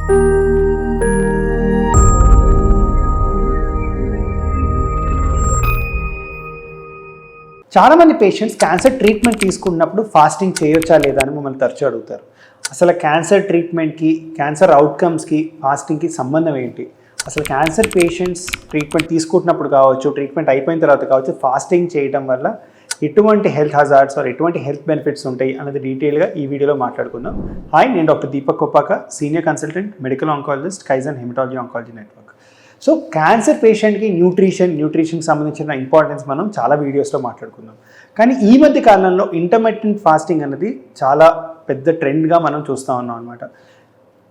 చాలామంది patients cancer treatment తీసుకున్నప్పుడు fasting చేయొచ్చా లేదా అని మమ్మల్ని తరచూ అడుగుతారు. అసలు క్యాన్సర్ ట్రీట్మెంట్కి, క్యాన్సర్ అవుట్కమ్స్కి ఫాస్టింగ్కి సంబంధం ఏంటి? అసలు క్యాన్సర్ పేషెంట్స్ ట్రీట్మెంట్ తీసుకుంటున్నప్పుడు కావచ్చు, ట్రీట్మెంట్ అయిపోయిన తర్వాత కావచ్చు, ఫాస్టింగ్ చేయడం వల్ల ఎటువంటి హెల్త్ హజార్డ్స్ ఆర్ ఎటువంటి హెల్త్ బెనిఫిట్స్ ఉంటాయి అన్నది డీటెయిల్గా ఈ వీడియోలో మాట్లాడుకుందాం. హాయ్, నేను doctor Deepak Koppaka, senior consultant, medical oncologist, kaizen haematology oncology network. So cancer పేషెంట్కి న్యూట్రిషన్కి సంబంధించిన ఇంపార్టెన్స్ మనం చాలా వీడియోస్లో మాట్లాడుకుందాం. కానీ ఈ మధ్య కాలంలో ఇంటర్మిటెంట్ ఫాస్టింగ్ అనేది చాలా పెద్ద ట్రెండ్గా మనం చూస్తూ ఉన్నాం అనమాట.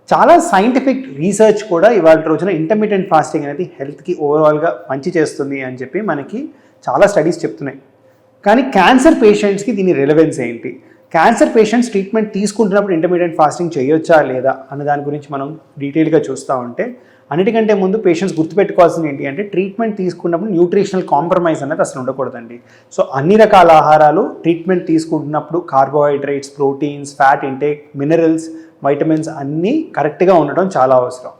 చాలా సైంటిఫిక్ రీసెర్చ్ కూడా ఇవాళ రోజున ఇంటర్మిటెంట్ ఫాస్టింగ్ అనేది హెల్త్కి ఓవరాల్గా మంచి చేస్తుంది అని చెప్పి మనకి చాలా స్టడీస్ చెప్తున్నాయి. కానీ క్యాన్సర్ పేషెంట్స్కి దీని రెలవెన్స్ ఏంటి? క్యాన్సర్ పేషెంట్స్ ట్రీట్మెంట్ తీసుకుంటున్నప్పుడు ఇంటర్మీడియట్ ఫాస్టింగ్ చేయొచ్చా లేదా అన్న దాని గురించి మనం డీటెయిల్గా చూస్తూ ఉంటే, అన్నిటికంటే ముందు పేషెంట్స్ గుర్తుపెట్టుకోవాల్సింది ఏంటి అంటే, ట్రీట్మెంట్ తీసుకున్నప్పుడు న్యూట్రిషనల్ కాంప్రమైజ్ అనేది అసలు ఉండకూడదండి. సో అన్ని రకాల ఆహారాలు ట్రీట్మెంట్ తీసుకుంటున్నప్పుడు carbohydrates, proteins, fat intake, minerals, vitamins అన్నీ కరెక్ట్గా ఉండడం చాలా అవసరం.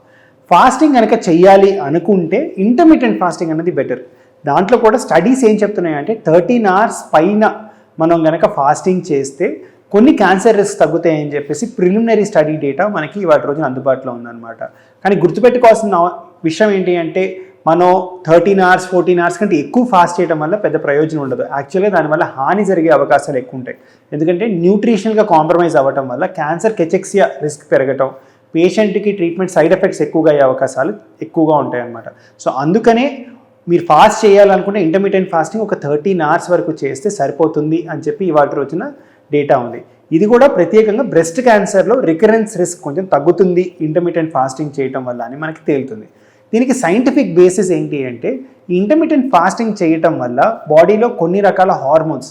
ఫాస్టింగ్ కనుక చెయ్యాలి అనుకుంటే ఇంటర్మీడియట్ ఫాస్టింగ్ అనేది బెటర్. దాంట్లో కూడా స్టడీస్ ఏం చెప్తున్నాయంటే 13 hours పైన మనం కనుక ఫాస్టింగ్ చేస్తే కొన్ని క్యాన్సర్ రిస్క్ తగ్గుతాయని చెప్పేసి ప్రిలిమినరీ స్టడీ డేటా మనకి ఇవాళ రోజున అందుబాటులో ఉందన్నమాట. కానీ గుర్తుపెట్టుకోవాల్సిన విషయం ఏంటి అంటే, మనం 13 hours 14 hours కంటే ఎక్కువ ఫాస్ట్ చేయడం వల్ల పెద్ద ప్రయోజనం ఉండదు. యాక్చువల్గా దానివల్ల హాని జరిగే అవకాశాలు ఎక్కువ ఉంటాయి. ఎందుకంటే న్యూట్రిషనల్గా కాంప్రమైజ్ అవ్వటం వల్ల క్యాన్సర్ కెచెక్సియా రిస్క్ పెరగటం, పేషెంట్కి ట్రీట్మెంట్ సైడ్ ఎఫెక్ట్స్ ఎక్కువగా అయ్యే అవకాశాలు ఎక్కువగా ఉంటాయి అన్నమాట. సో అందుకనే మీరు ఫాస్ట్ చేయాలనుకుంటే ఇంటర్మీడియట్ ఫాస్టింగ్ ఒక 13 hours వరకు చేస్తే సరిపోతుంది అని చెప్పి ఇవాళ రోజున డేటా ఉంది. ఇది కూడా ప్రత్యేకంగా బ్రెస్ట్ క్యాన్సర్లో రికరెన్స్ రిస్క్ కొంచెం తగ్గుతుంది ఇంటర్మీడియట్ ఫాస్టింగ్ చేయటం వల్ల అని మనకి తేలుతుంది. దీనికి సైంటిఫిక్ బేసిస్ ఏంటి అంటే, ఇంటర్మీడియట్ ఫాస్టింగ్ చేయటం వల్ల బాడీలో కొన్ని రకాల hormones,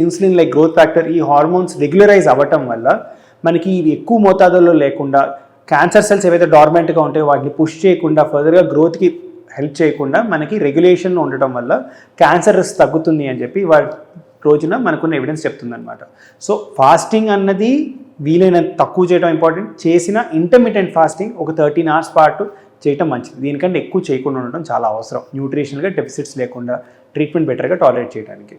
insulin like growth factor, ఈ హార్మోన్స్ రెగ్యులరైజ్ అవ్వటం వల్ల మనకి ఇవి ఎక్కువ మోతాదుల్లో లేకుండా, క్యాన్సర్ సెల్స్ ఏవైతే డార్మెంట్గా ఉంటాయో వాటిని పుష్ చేయకుండా, ఫర్దర్గా గ్రోత్కి హెల్ప్ చేయకుండా మనకి రెగ్యులేషన్లో ఉండటం వల్ల క్యాన్సర్ రిస్క్ తగ్గుతుంది అని చెప్పి వాటి రోజున మనకున్న ఎవిడెన్స్ చెప్తుందన్నమాట. సో ఫాస్టింగ్ అన్నది వీలైనంత తక్కువ చేయడం ఇంపార్టెంట్. చేసిన ఇంటర్మీడియట్ ఫాస్టింగ్ ఒక 13 hours పాటు చేయటం మంచిది. దీనికంటే ఎక్కువ చేయకుండా ఉండడం చాలా అవసరం, న్యూట్రిషనల్గా డెఫిసిట్స్ లేకుండా ట్రీట్మెంట్ బెటర్గా టాలరేట్ చేయడానికి.